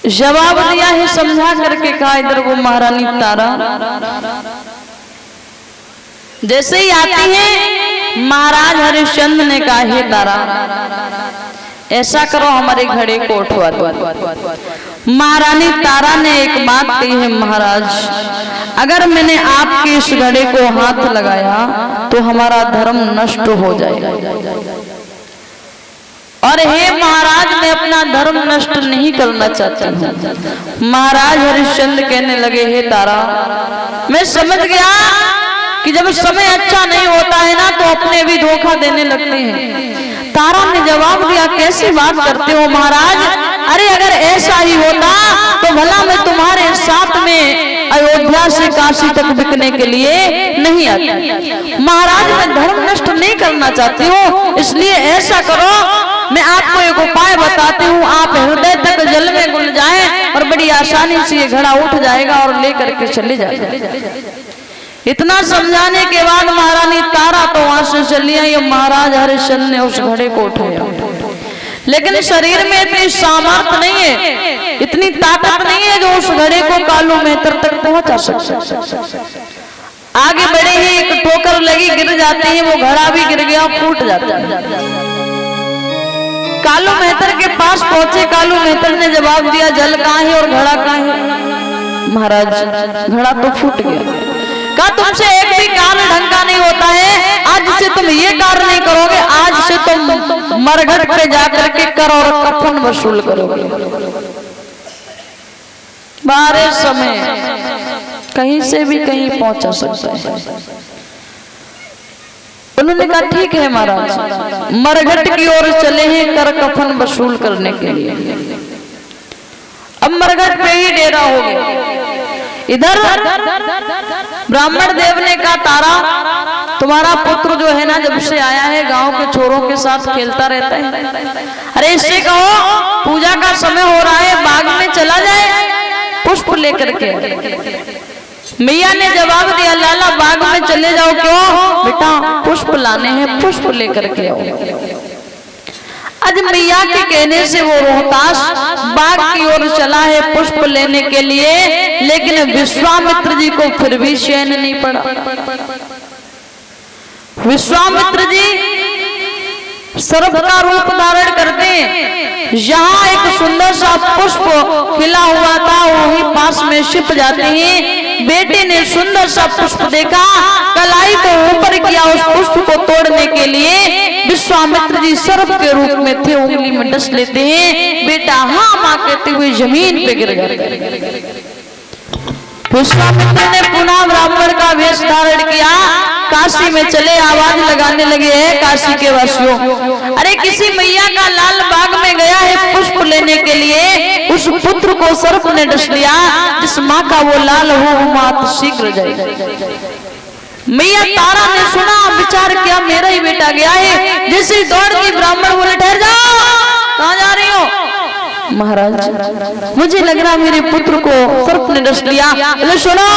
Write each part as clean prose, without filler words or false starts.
जवाब दिया है, समझा करके कहा इधर वो महारानी तारा जैसे ही आती है, महाराज हरिश्चंद्र ने कहा हे तारा ऐसा करो हमारे घड़े को उठवा दो। महारानी तारा ने एक बात कही है, महाराज अगर मैंने आपके इस घड़े को हाथ लगाया तो हमारा धर्म नष्ट हो जाएगा। और हे महाराज मैं अपना धर्म नष्ट नहीं करना चाहता हूँ। महाराज हरिश्चंद्र कहने लगे हे तारा मैं समझ गया कि जब समय अच्छा नहीं होता है ना तो अपने भी धोखा देने लगते हैं। तारा ने जवाब दिया कैसी बात करते हो महाराज, अरे अगर ऐसा ही होता तो भला मैं तुम्हारे साथ में अयोध्या से काशी तक बिकने के लिए नहीं आती। महाराज मैं धर्म नष्ट नहीं करना चाहती हूँ, इसलिए ऐसा करो मैं आपको एक उपाय बताती हूँ, आप हृदय तक जल में घुल जाएं और बड़ी आसानी से ये घड़ा उठ जाएगा और लेकर के चले जाएगा। इतना समझाने के बाद महारानी तारा तो वहां से चली आई। महाराज हरिश्चंद्र ने उस घड़े को उठाया, लेकिन शरीर में इतनी सामर्थ्य नहीं है, इतनी ताकत नहीं है जो उस घड़े को कालू मेहतर तक पहुंचा सके। आगे बढ़े ही एक ठोकर लगी, गिर जाती है, वो घड़ा भी गिर गया, फूट जाता है। कालू मेहतर के पास पहुंचे, कालू मेहतर ने जवाब दिया जल कहाँ है और घड़ा कहाँ है। महाराज घड़ा तो फूट गया। कहा तुमसे एक भी कार्य ढंग का नहीं होता है, आज से तुम ये कार्य नहीं करोगे, आज से तुम मरघट पे जाकर के कर और कफन वसूल करोगे। बारे समय कहीं से भी कहीं पहुंचा सकता है। उन्होंने कहा ठीक है महाराज, मरघट की ओर चले हैं कर कफन वसूल करने के लिए। अब मरघट पे ही डेरा हो गया। इधर ब्राह्मण देव ने कहा तारा तुम्हारा पुत्र जो है ना जब से आया है गांव के छोरों के साथ खेलता रहता है, अरे इससे कहो पूजा का समय हो रहा है, बाग में चला जाए पुष्प लेकर के। मैया ने जवाब दिया लाला बाग में चले जाओ। क्यों बेटा, पुष्प लाने हैं, पुष्प लेकर के आओ। आज मैया के कहने से वो रोहतास बाग की ओर चला है पुष्प लेने के लिए, लेकिन विश्वामित्र जी को फिर भी चैन नहीं पड़ा। विश्वामित्र जी सर्प का रूप धारण करते हैं। यहाँ एक सुंदर सा पुष्प खिला हुआ था, वही पास में छिप जाते हैं। बेटे ने सुंदर सा पुष्प देखा, कलाई को ऊपर किया उस पुष्प को तोड़ने के लिए। विश्वामित्र जी सर्प के रूप में थे, उंगली में डस लेते हैं। बेटा हाँ मां कहते हुए जमीन पे गिर जाते। विश्वामित्र ने पुनः ब्राह्मण का वेश धारण किया, काशी में चले, आवाज लगाने लगे हैं काशी के वासियों, अरे किसी मैया का लाल बाग में गया है पुष्प लेने के लिए, उस पुत्र को सर्प ने डस लिया, जिस माँ का वो लाल हो वो मात शीघ्र जाए। मैया तारा ने सुना, विचार किया मेरा ही बेटा गया है। जैसे दौड़ की ब्राह्मण बोले ठहर जाओ, कहाँ जा रही हो? महाराज मुझे लग रहा मेरे पुत्र को सर्प ने डस लिया। बोले सुनो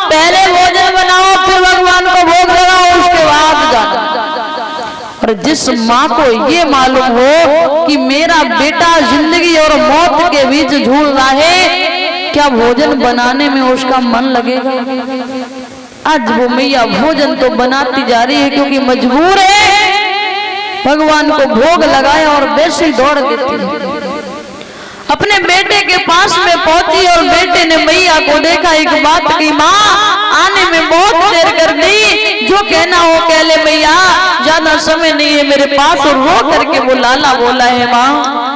पहले भोजन बनाओ, फिर भगवान को भोग लगाओ, उसके बाद जाओ। और जिस माँ को ये मालूम हो कि मेरा बेटा जिंदगी और मौत के बीच झूल रहा है, क्या भोजन बनाने में उसका मन लगेगा? आज वो मैया भोजन तो बनाती जा रही है क्योंकि मजबूर है, भगवान को भोग लगाया और वैसे ही दौड़ देती है। अपने बेटे के पास में पहुंची और बेटे ने मैया को देखा, एक बात की माँ आने में बहुत देर कर दी, जो कहना हो कह ले मैया, ज्यादा समय नहीं है मेरे पास। और रो करके वो लाला बोला है माँ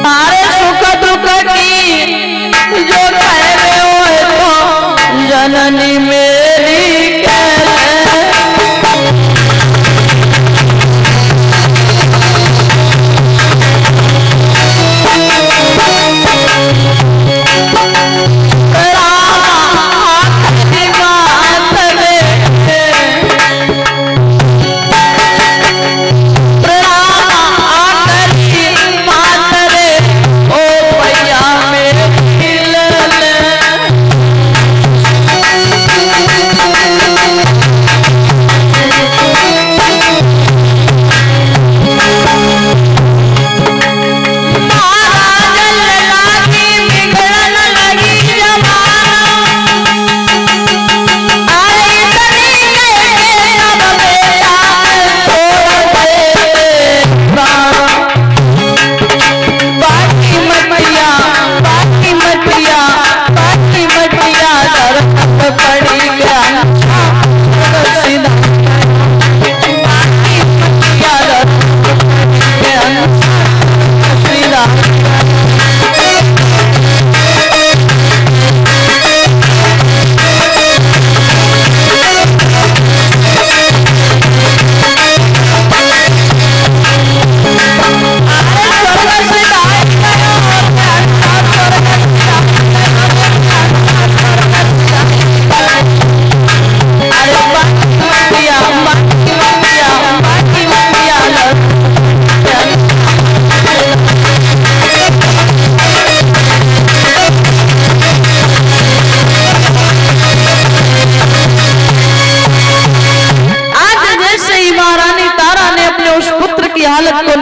सारे सुख दुख की जो कह रहे हो तो जननी मेरी कह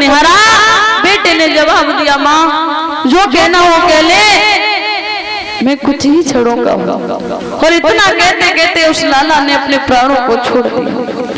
निहारा। बेटे ने जवाब दिया, माँ जो कहना हो कह ले, मैं कुछ ही छोड़ूंगा। और इतना कहते कहते उस लाला ने अपने प्राणों को छोड़ दिया।